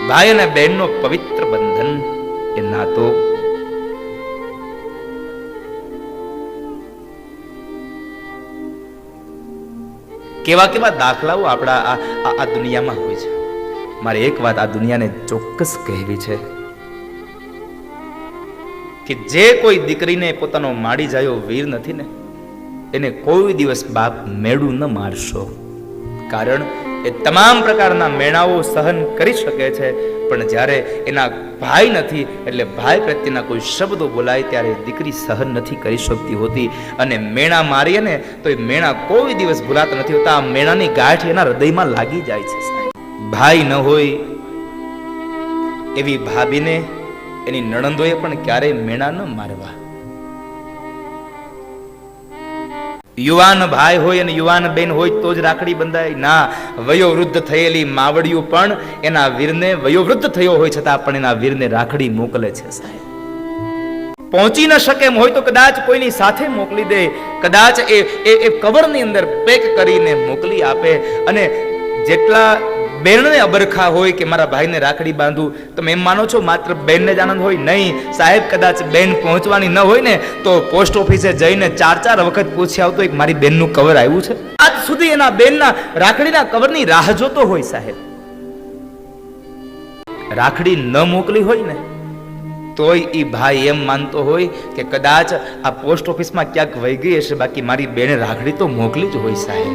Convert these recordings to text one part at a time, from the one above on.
ભાઈ અને બહેનનો પવિત્ર બંધન એ નાતો કેવા કેવા દાખલાઓ આપણા આ દુનિયામાં હોય છે. મારે એક વાત આ દુનિયાને ચોક્કસ કહેવી છે કે જે કોઈ દીકરીને પોતાનો માડી જાયો વીર નથી ને, એને કોઈ દિવસ બાપ મેળું ન મારશો. કારણ એ તમામ પ્રકારના મેણાઓ સહન કરી શકે છે, પણ જ્યારે એના ભાઈ નથી એટલે ભાઈ પ્રત્યેના કોઈ શબ્દો બોલાય ત્યારે દીકરી સહન નથી કરી શકતી હોતી. અને મેણા મારીએ ને તો એ મેણા કોઈ દિવસ ભૂલાતા નથી હોતા. આ મેણાની ગાંઠ એના હૃદયમાં લાગી જાય છે. ભાઈ ન હોય એવી ભાભીને એની નણંદોએ પણ ક્યારેય મેણા ન મારવા. યુવાન ભાઈ હોય અને યુવાન બેન હોય તો જ રાખડી બંધાય ના. વયોવૃદ્ધ થયેલી માવડિયું પણ એના વીરને, વયોવૃદ્ધ થયો હોય છતાં પણ એના વીરને રાખડી મોકલે છે. સાહેબ પહોંચી ન શકે એમ હોય તો કદાચ કોઈની સાથે મોકલી દે, કદાચ એ કવરની અંદર પેક કરીને મોકલી આપે. અને જેટલા બેનને અબરખા હોય કે મારા ભાઈને રાખડી બાંધું, તમે એમ માનો છો માત્ર બેનને જ આનંદ હોય? નહીં સાહેબ, કદાચ બેન પહોંચવાની ન હોય ને તો પોસ્ટ ઓફિસે જઈને 4 વખત પૂછી આવતો એક મારી બેનનું કવર આવ્યું છે. આજ સુધી એના બેનના રાખડીના કવરની રાહ જોતો હોય. સાહેબ રાખડી ન મોકલી હોય ને તોય એ ભાઈ એમ માનતો હોય કે કદાચ આ પોસ્ટ ઓફિસમાં ક્યાંક વહી ગઈ હશે, બાકી મારી બેને રાખડી તો મોકલી જ હોય. સાહેબ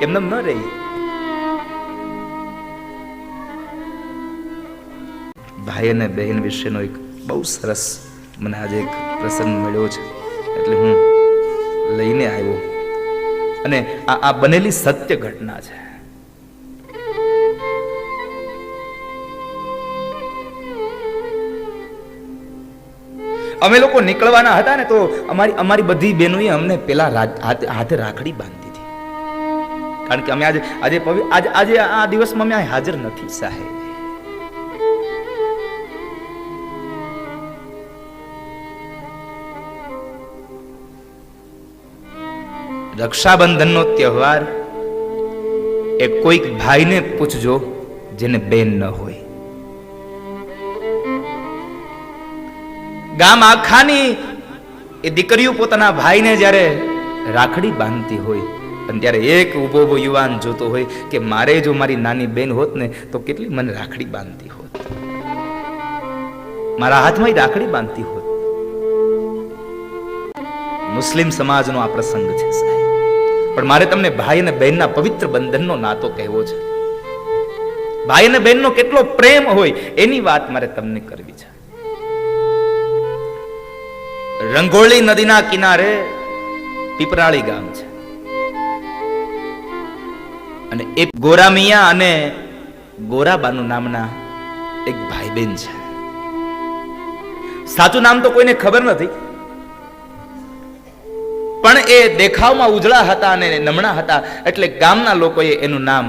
એમને ન રહી. ભાઈ અને બહેન વિશેનો એક બહુ સરસ મને આજે એક પ્રસંગ મળ્યો છે, એટલે હું લઈને આવ્યો. અને આ બનેલી સત્ય ઘટના છે. અમે લોકો નીકળવાના હતા ને તો અમારી બધી બહેનોએ અમને પેલા હાથે રાખડી બાંધી હતી. કારણ કે અમે આજે આ દિવસમાં અમે હાજર નથી. સાહેબ રક્ષાબંધનનો તહેવાર એ કોઈક ભાઈને પૂછજો જેને બેન ન હોય. ગામ આખાની એ દીકરીઓ પોતાના ભાઈને જ્યારે રાખડી બાંધતી હોય અને ત્યારે એક ઉભો યુવાન જોતો હોય કે મારે જો મારી નાની બેન હોત ને તો કેટલી મને રાખડી બાંધતી હોત, મારા હાથમાં રાખડી બાંધતી હોત. મુસ્લિમ સમાજનો આ પ્રસંગ છે. સાહેબ પણ મારે તમને ભાઈ અને બહેનના પવિત્ર બંધનનો નાતો કહેવો છે. ભાઈ અને બહેનનો કેટલો પ્રેમ હોય એની વાત મારે તમને કરવી છે. રંગોળી નદીના કિનારે પીપરાળી ગામ છે અને એક ગોરામિયા અને ગોરાબાનુ નામના એક ભાઈ બહેન છે. સાચું નામ તો કોઈને ખબર નથી, પણ એ દેખાવમાં ઉજળા હતા અને નમણા હતા એટલે ગામના લોકોએ એનું નામ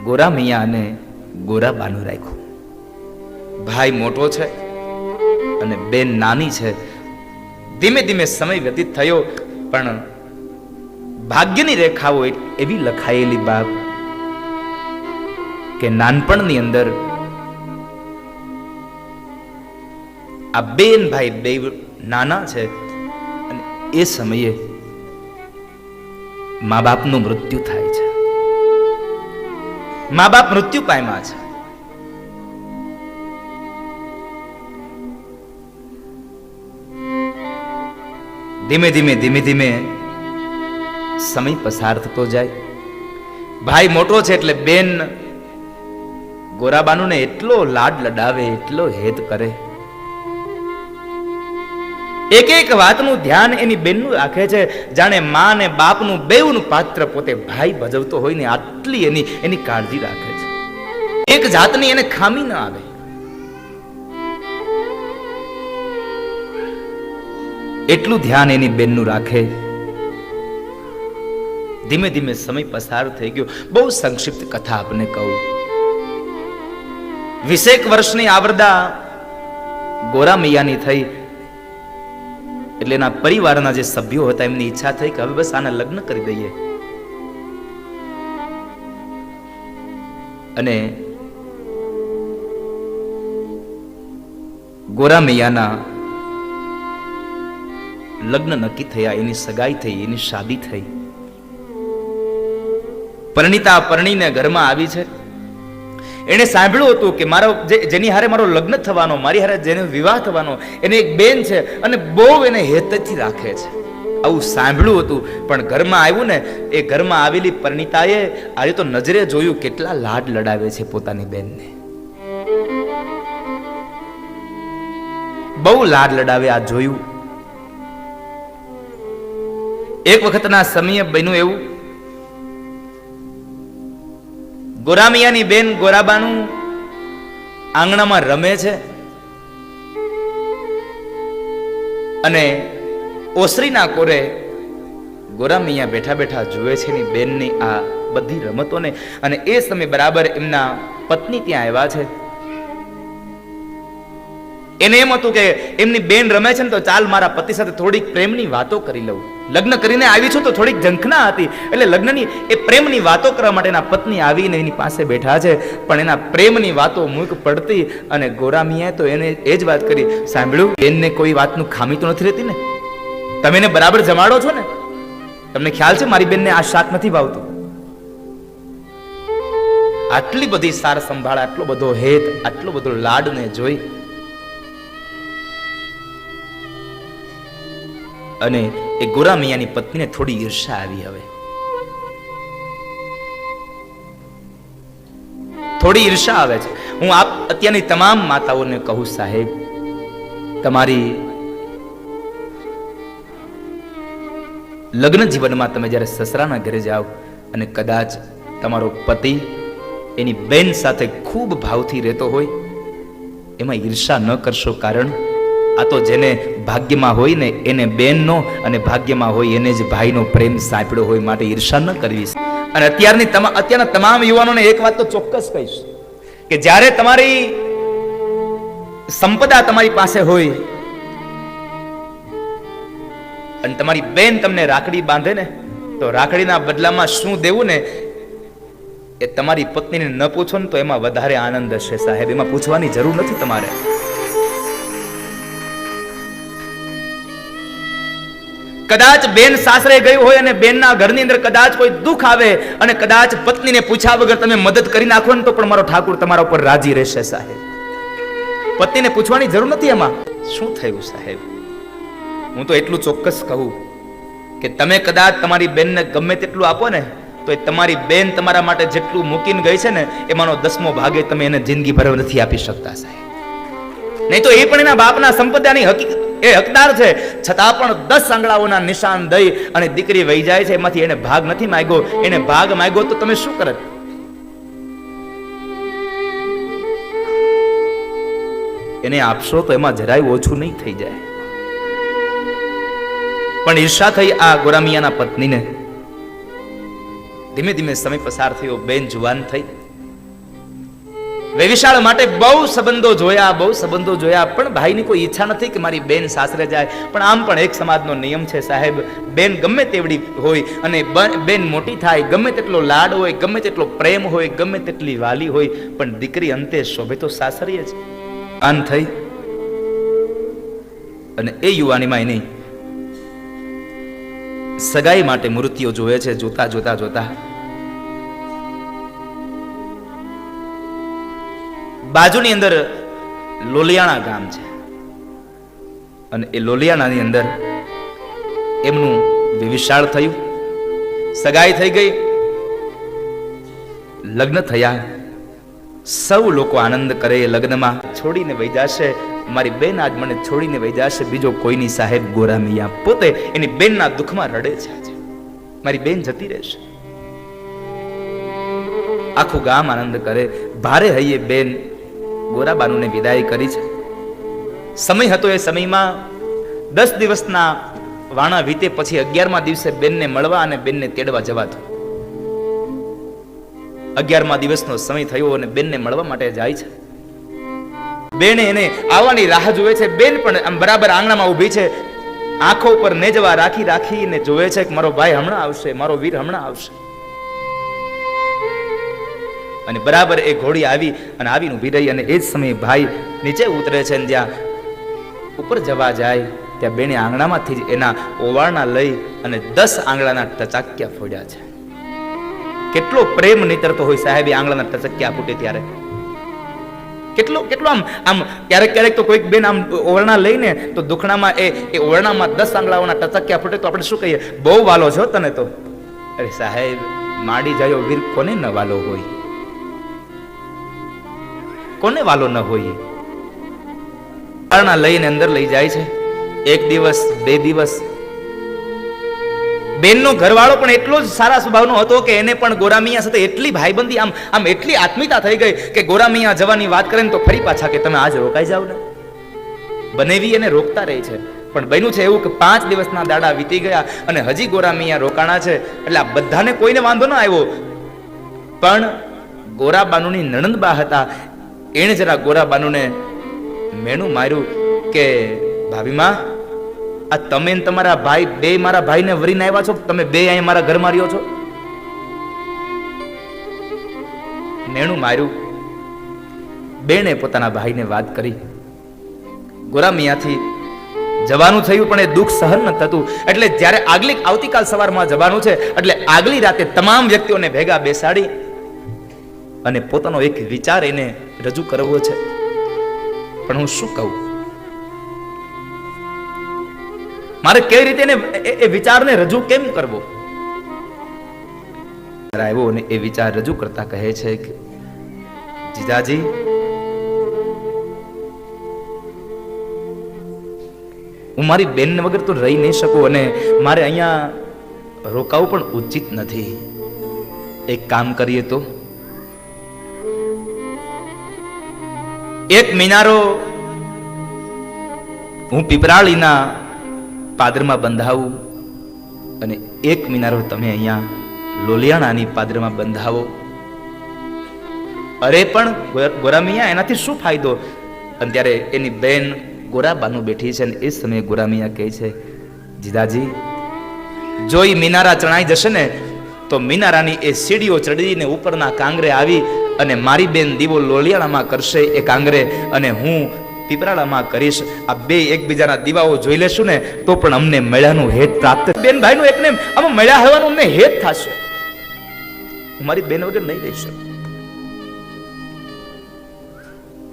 ગોરામિયા અને ગોરાબાનુ રાખ્યું. ભાઈ મોટો છે અને બેન નાની છે. ધીમે ધીમે સમય વ્યતીત થયો, પણ ભાગ્યની રેખાઓ એવી લખાયેલી બાપ કે નાનપણની અંદર આ બેન ભાઈ બે નાના છે અને એ સમયે મા બાપનું મૃત્યુ થાય છે. મા બાપ મૃત્યુ પામ્યા છે. ધીમે ધીમે સમય પસાર થતો જાય. ભાઈ મોટો છે એટલે બેન ગોરાબાનુને એટલો લાડ લડાવે, એટલો હેત કરે, એક એક વાતનું ધ્યાન એની બેનનું રાખે છે, જાણે મા ને બાપનું બેઉનું પાત્ર પોતે ભાઈ ભજવતો હોય ને આટલી એની કાળજી રાખે છે. એક જાતની એને ખામી ન આવે. એટલું ધ્યાન એની બેનનું રાખે. ધીમે ધીમે સમય પસાર થઈ ગયો. બહુ સંક્ષિપ્ત કથા આપને કહું. 20 વર્ષની આવરદા ગોરામિયાની થઈ એટલે એના પરિવારના જે સભ્યો હતા એમની ઈચ્છા થઈ કે હવે બસ આના લગ્ન કરી દઈએ. અને ગોરા મૈયાના લગ્ન નક્કી થયા, એની સગાઈ થઈ, એની શાદી થઈ. પરણિતા પરણીને ઘરમાં આવી છે. એને સાંભળ્યું હતું કે મારો જેની હારે મારો લગ્ન થવાનો, મારી હારે જેનો વિવાહ થવાનો, એને એક બેન છે અને બહુ એને હેતથી રાખે છે. આવું સાંભળ્યું હતું. પણ ઘરમાં આવ્યું ને, એ ઘરમાં આવેલી પરણિતાએ આજે તો નજરે જોયું કેટલા લાડ લડાવે છે પોતાની બેનને. બહુ લાડ લડાવે. આ જોયું. એક વખતના સમયે બન્યું એવું, ગોરામિયાની બેન ગોરાબાનું આંગણામાં રમે છે અને ઓસરીના કોરે ગોરામિયા બેઠા બેઠા જુએ છે એની બેનની આ બધી રમતોને. અને એ સમય બરાબર એમના પત્ની ત્યાં આવ્યા છે. એને એમ હતું કે એમની બેન રમે છે ને તો ચાલ મારા પતિ સાથે થોડીક પ્રેમની વાતો કરી લઉં. લગ્ન કરીને આવી છું તો થોડીક ઝંખના હતી, એટલે લગ્નની એ પ્રેમની વાતો કરવા માટે એના પત્ની આવીને એની પાસે બેઠા છે. પણ એના પ્રેમની વાતો મૂક પડતી અને ગોરામિયાએ તો એને એ જ વાત કરી, સાંભળ્યું બેનને કોઈ વાતનું ખામી તો નથી રહેતી ને? તમે એને બરાબર જમાડો છો ને? તમને ખ્યાલ છે મારી બેનને આ શાક નથી ભાવતું? આટલી બધી સાર સંભાળ, આટલો બધો હેત, આટલો બધો લાડને જોઈ અને એ ગોરામિયાની પત્નીને થોડી ઈર્ષા આવી. હવે થોડી ઈર્ષા આવે છે. હું આપ અત્યારની તમામ માતાઓને કહું, સાહેબ તમારી લગ્ન જીવનમાં તમે જ્યારે સસરાના ઘરે જાઓ અને કદાચ તમારો પતિ એની બેન સાથે ખૂબ ભાવથી રહેતો હોય, એમાં ઈર્ષા ન કરશો. કારણ આ તો જેને ભાગ્યમાં હોય ને એને બેનનો, અને ભાગ્યમાં હોય એને જ ભાઈનો પ્રેમ સાંપડ્યો હોય, માટે ઈર્ષા ન કરવી. અને અત્યારના તમામ યુવાનોને એક વાત તો ચોક્કસ કહીશ કે જ્યારે તમારી સંપદા તમારી પાસે હોય અને તમારી બેન તમને રાખડી બાંધે ને, તો રાખડીના બદલામાં શું દેવું ને એ તમારી પત્નીને ન પૂછો ને તો એમાં વધારે આનંદ હશે. સાહેબ એમાં પૂછવાની જરૂર નથી તમારે. કદાચ બેન સાસરે ગઈ હોય અને બેનના ઘરની અંદર કદાચ કોઈ દુઃખ આવે અને કદાચ પત્નીને પૂછ્યા વગર તમે મદદ કરી નાખો ને તો પણ મારો ઠાકુર તમારા ઉપર રાજી રહેશે. સાહેબ પત્નીને પૂછવાની જરૂર નથી. એમાં શું થયું સાહેબ? હું તો એટલું ચોક્કસ કહું કે તમે કદાચ તમારી બેનને ગમે તેટલું આપો ને તો એ તમારી બેન તમારા માટે જેટલું મૂકીને ગઈ છે ને એમાંનો 10મો ભાગે તમે એને જિંદગી ભર નથી આપી શકતા. સાહેબ નહીં તો એ પણ એના બાપના સંપદાની એ હકદાર છે, છતાં પણ 10 આંગળાઓના નિશાન દઈ અને દીકરી વહી જાય છે. એમાંથી એને ભાગ નથી માંગ્યો. એને ભાગ માંગ્યો તો તમે શું કરત? એને આપશો તો એમાં જરાય ઓછું નહીં થઈ જાય. પણ ઈર્ષા થઈ આ ગોરામિયાના પત્નીને. ધીમે ધીમે સમય પસાર થયો. બેન જુવાન થઈ. વેવિશાળ માટે બહુ સંબંધો જોયા, પણ ભાઈની કોઈ ઈચ્છા નથી કે મારી બેન સાસરે જાય. પણ આમ પણ એક સમાજનો નિયમ છે સાહેબ, બેન ગમે તેવડી હોય અને બેન મોટી થાય, ગમે તેટલો લાડ હોય, ગમે તેટલો પ્રેમ હોય, ગમે તેટલી વાલી હોય, પણ દીકરી અંતે શોભે તો સાસરીએ જ. આન થઈ અને એ યુવાનીમાં એની સગાઈ માટે મૂર્તિઓ જોવે છે. જોતા બાજુની અંદર લોલિયાણા ગામ છે અને એ લોલિયાણાની અંદર એમનું વિવિશાળ થયું. સગાઈ થઈ ગઈ, લગ્ન થયા. સૌ લોકો આનંદ કરે. લગ્નમાં છોડીને વહી જશે મારી બેન, આજ મને છોડીને વહી જશે, બીજો કોઈની. સાહેબ ગોરામિયા પોતે એની બેનના દુઃખમાં રડે છે. મારી બેન જતી રહેશે. આખું ગામ આનંદ કરે. ભારે હૈયે બેન ગોરાબાનુને વિદાય કરી છે. સમય હતો એ સમયમાં 10 દિવસના વાણા વીતે પછી 11મા દિવસે બેનને મળવા અને બેનને તેડવા જવાતું. 11મા દિવસનો સમય થયો અને બેનને મળવા માટે જાય છે. બેને એને આવવાની રાહ જોવે છે. બેન પણ આમ બરાબર આંગણામાં ઊભી છે. આંખો ઉપર નેજવા રાખીને જોવે છે કે મારો ભાઈ હમણાં આવશે, મારો વીર હમણાં આવશે. અને બરાબર એ ઘોડી આવી અને આવીને ઊભી રહી અને એ જ સમયે ભાઈ નીચે ઉતરે છે. જ્યાં ઉપર જવા જાય ત્યાં બેને આંગણામાંથી જ એના ઓવાળના લઈ અને 10 આંગળાના ટચાક્યા ફોડ્યા છે. કેટલો પ્રેમ નીતરતો હોય સાહેબ એ આંગળાના ટચક્યા ફૂટે ત્યારે. કેટલો કેટલો આમ ક્યારેક તો કોઈક બેન આમ ઓવરણા લઈને તો દુખણામાં એ ઓવરણામાં 10 આંગળાઓના ટચક્યા ફૂટે તો આપણે શું કહીએ, બહુ વાલો છો તને તો. અરે સાહેબ, માડી જાયો વીર કોને ન વાલો હોય, કોને વાલો ન હોય. ઓવરણા લઈને અંદર લઈ જાય છે. 1 દિવસ 2 દિવસ બેનનો ઘરવાળો પણ એટલો જ સારા સ્વભાવનો હતો કે એને પણ ગોરામિયા સાથે એટલી ભાઈબંધી આમ એટલી આત્મીયતા થઈ ગઈ કે ગોરામિયા જવાની વાત કરે ને તો ફરી પાછા કે તમે આજ રોકાઈ જાવ ને. બનેવી એને રોકતા રહે છે. પણ બન્યું છે એવું કે 5 દિવસના દાડા વીતી ગયા અને હજી ગોરામિયા રોકાણા છે. એટલે આ બધાને કોઈને વાંધો ન આવ્યો, પણ ગોરાબાનુની નણંદબા હતા, એણે જરા ગોરાબાનુને મેણું માર્યું કે ભાભીમાં, આ તમે ને તમારા ભાઈ બે મારા ભાઈને વરીને આવ્યા છો, તમે બે અહીં મારા ઘરમાં રહ્યો છો. મેણું માર્યું. બેને પોતાના ભાઈને વાત કરી. ગોરામિયાથી જવાનું થયું પણ એ દુઃખ સહન ન થતું. એટલે જ્યારે આવતીકાલ સવારમાં જવાનું છે એટલે આગલી રાતે તમામ વ્યક્તિઓને ભેગા બેસાડી અને પોતાનો એક વિચાર એને રજૂ કરવો છે. પણ હું શું કહું, મારે કેવી રીતે એ વિચારને રજૂ કેમ કરવો. આવ્યો અને એ વિચાર રજૂ કરતા કહે છે કે જીજાજી, હું મારી બેન વગર તો રહી નહીં શકું અને મારે અહીંયા રોકાવું પણ ઉચિત નથી. એક કામ કરીએ તો, એક મિનારો હું પીપરાળીના પાદરમાં બંધાવું અને એક મિનારો તમે અહીંયા લોલિયાણાની પાદરમાં બંધાવો. અરે પણ ગોરામિયા, એનાથી શું ફાયદો? અને ત્યારે એની બેન ગોરાબાનું બેઠી છે અને એ સમયે ગોરામિયા કહે છે, જીજાજી, જો એ મિનારા ચણાઈ જશે ને તો મિનારાની એ સીડીઓ ચડીને ઉપરના કાંગરે આવી અને મારી બેન દીવો લોલિયાણામાં કરશે એ કાંગરે અને હું પીપરાળામાં કરીશ. આ બે એકબીજાના દીવાઓ જોઈ લેશું ને તો પણ અમને મળ્યાનું હેત પ્રાપ્ત, બેન ભાઈનું એકને આમાં મળ્યા હોવાનું અમને હેત થશે. હું મારી બેન વગર નહીં રહી શકું.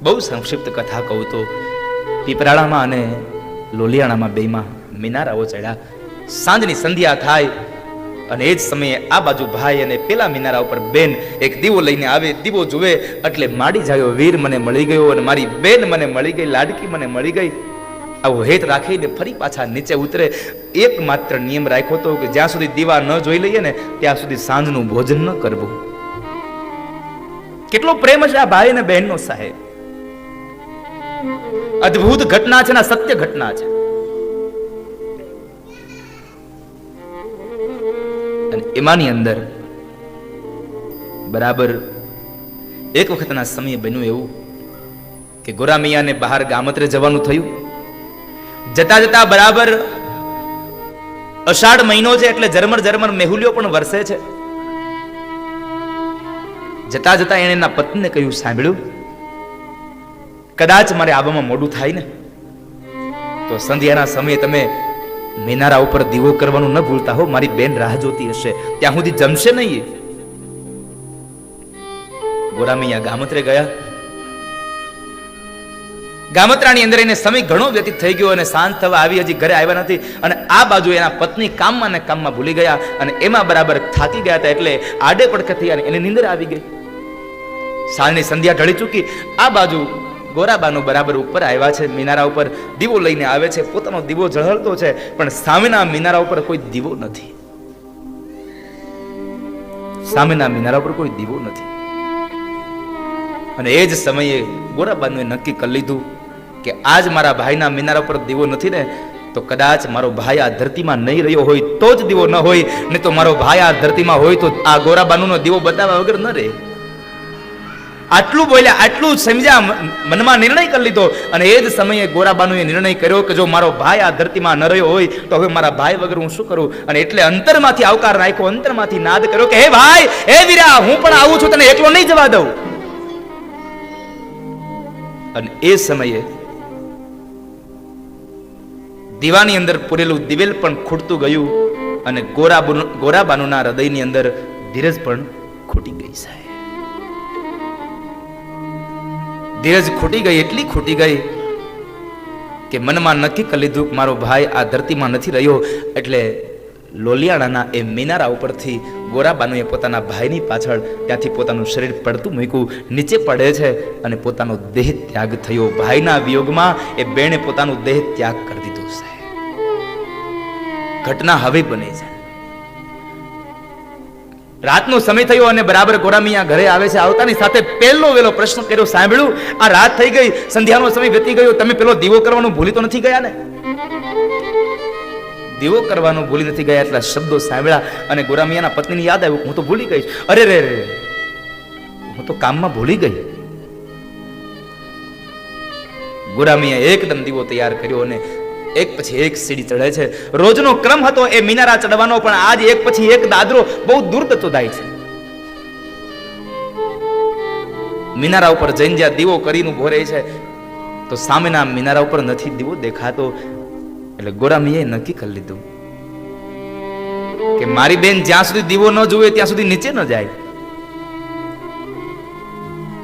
બહુ સંક્ષિપ્ત કથા કહું તો પીપરાળામાં અને લોલિયાણામાં બેમાં મિનારાઓ ચડ્યા. સાંજની સંધ્યા થાય અને એ જ સમયે આ બાજુ ભાઈ અને પેલા મિનારા ઉપર બેન એક દીવો લઈને આવે. દીવો જુએ એટલે માડી જાયો વીર મને મળી ગયો અને મારી બેન મને મળી ગઈ, લાડકી મને મળી ગઈ. આવો હેત રાખીને ફરી પાછા નીચે ઉતરે. એક માત્ર નિયમ રાખ્યો હતો કે જ્યાં સુધી દીવા ન જોઈ લઈએ ને ત્યાં સુધી સાંજનું ભોજન ન કરવું. કેટલો પ્રેમ છે આ ભાઈ અને બહેનનો સાહેબ. અદ્ભુત ઘટના છે, સત્ય ઘટના છે. અને એમાંની અંદર બરાબર એક વખતના સમયે બન્યું એવું કે ગોરામિયાને બહાર ગામત્રે જવાનું થયું. જતા જતા બરાબર અષાઢ મહિનો છે એટલે ઝરમર મેહુલિયો પણ વરસે છે. જતા જતા એણે એના પત્નીને કહ્યું, સાંભળ્યું, કદાચ મારે આવવામાં મોડું થાય ને તો સંધ્યાના સમયે તમે મિનારા ઉપર દીવો કરવાનું ન ભૂલતા હો. મારી બેન રાહ જોતી હશે, ત્યાં સુધી જમશે નહીં. ગોરામિયા ગામત્રે ગયા. ગામત્રાની અંદર એને સમય ઘણો વ્યતીત થઈ ગયો અને સાંજ થવા આવી, હજી ઘરે આવ્યા નથી. અને આ બાજુ એના પત્ની કામમાં ને કામમાં ભૂલી ગયા અને એમાં બરાબર થાકી ગયા હતા એટલે આડે પડખે થઈ અને એને નીંદર આવી ગઈ. સાંજની સંધ્યા ઢળી ચૂકી. આ બાજુ ગોરાબાનો બરાબર ઉપર આવ્યા છે, મિનારા ઉપર દીવો લઈને આવે છે. પોતાનો દીવો ઝળહળતો છે પણ સામેના મિનારા ઉપર કોઈ દીવો નથી. સામેના મિનારા ઉપર કોઈ દીવો નથી. અને એ જ સમયે ગોરાબાનુએ નક્કી કરી લીધું કે આજ મારા ભાઈના મિનારા ઉપર દીવો નથી ને તો કદાચ મારો ભાઈ આ ધરતીમાં નહીં રહ્યો હોય તો જ દીવો ન હોય, નહીં તો મારો ભાઈ આ ધરતીમાં હોય તો આ ગોરાબાનુનો દીવો બતાવ્યા વગર ન રહે. આટલું બોલ્યા, આટલું સમજ્યા, મનમાં નિર્ણય કરી લીધો. અને એ જ સમયે ગોરાબાનુએ નિર્ણય કર્યો કે જો મારો ભાઈ આ ધરતીમાં ન રહ્યો હોય તો હવે મારા ભાઈ વગર હું શું કરું. અને એટલે અંતરમાંથી આવકાર નાખ્યો, અંતરમાંથી નાદ કર્યો કે હે ભાઈ, હે વીરા, હું પણ આવું છું, તને એકલો નહીં જવા દઉં. અને એ સમયે દીવાની અંદર પૂરેલું દિવેલ પણ ખૂટતું ગયું અને ગોરાબાનુના હૃદયની અંદર ધીરજ પણ ખૂટી ગઈ સાહેબ. ધીરજ ખૂટી ગઈ, એટલી ખૂટી ગઈ કે મનમાં નક્કી કરી લીધું કે મારો ભાઈ આ ધરતીમાં નથી રહ્યો, એટલે લોલિયાણાના એ મિનારા ઉપરથી ગોરાબાનુએ પોતાના ભાઈની પાછળ ત્યાંથી પોતાનું શરીર પડતું મૂક્યું, નીચે પડે છે અને પોતાનો દેહ ત્યાગ થયો. ભાઈના વિયોગમાં એ બેને પોતાનું દેહ ત્યાગ કરી દીધું સાહેબ. ઘટના હવે બને છે. રાતનો સમય થયો અને બરાબર ગોરામિયા ઘરે આવે છે. આવતાની સાથે પહેલો વેલો પ્રશ્ન કર્યો, સાંભળ્યું આ રાત થઈ ગઈ, સંધ્યાનો સમય વીતી ગયો, તમે પેલો દીવો કરવાનું ભૂલી તો નથી ગયા ને? દીવો કરવાનું ભૂલી નથી ગયા એટલા શબ્દો સાંભળ્યા અને ગોરામિયાના પત્નીને યાદ આવ્યું, હું તો ભૂલી ગઈ. અરે રે રે, હું તો કામમાં ભૂલી ગઈ. ગોરામિયાએ એકદમ દીવો તૈયાર કર્યો અને એક પછી એક સીડી ચડે છે. રોજનો ક્રમ હતો એ મિનારા ચડવાનો, પણ આજ એક પછી એક દાદરો બહુ દૂર થતો જાય છે. મિનારા ઉપર જઈને જ્યાં દીવો કરીને ઉભો રહે છે તો સામેના મિનારા ઉપર નથી દીવો દેખાતો. એટલે ગોરામિયાએ નક્કી કરી લીધું કે મારી બેન જ્યાં સુધી દીવો ન જુએ ત્યાં સુધી નીચે ન જાય.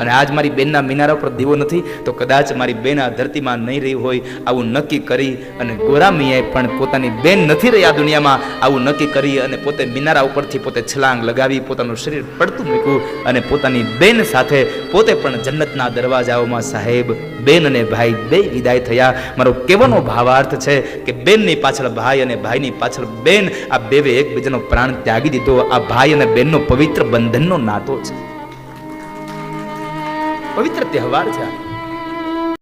અને આજ મારી બેનના મિનારા પર દીવો નથી તો કદાચ મારી બેન આ ધરતીમાં નહીં રહી હોય, આવું નક્કી કરી અને ગોરામિયાએ પણ પોતાની બેન નથી રહી આ દુનિયામાં, આવું નક્કી કરી અને પોતે મિનારા ઉપરથી પોતે છલાંગ લગાવી પોતાનું શરીર પડતું મૂક્યું અને પોતાની બેન સાથે પોતે પણ જન્નતના દરવાજાઓમાં સાહેબ બેન અને ભાઈ બે વિદાય થયા. મારો કહેવાનો ભાવાર્થ છે કે બેનની પાછળ ભાઈ અને ભાઈની પાછળ બેન, આ બેવે એકબીજાનો પ્રાણ ત્યાગી દીધો. આ ભાઈ અને બેનનો પવિત્ર બંધનનો નાતો છે, પવિત્ર તહેવાર છે.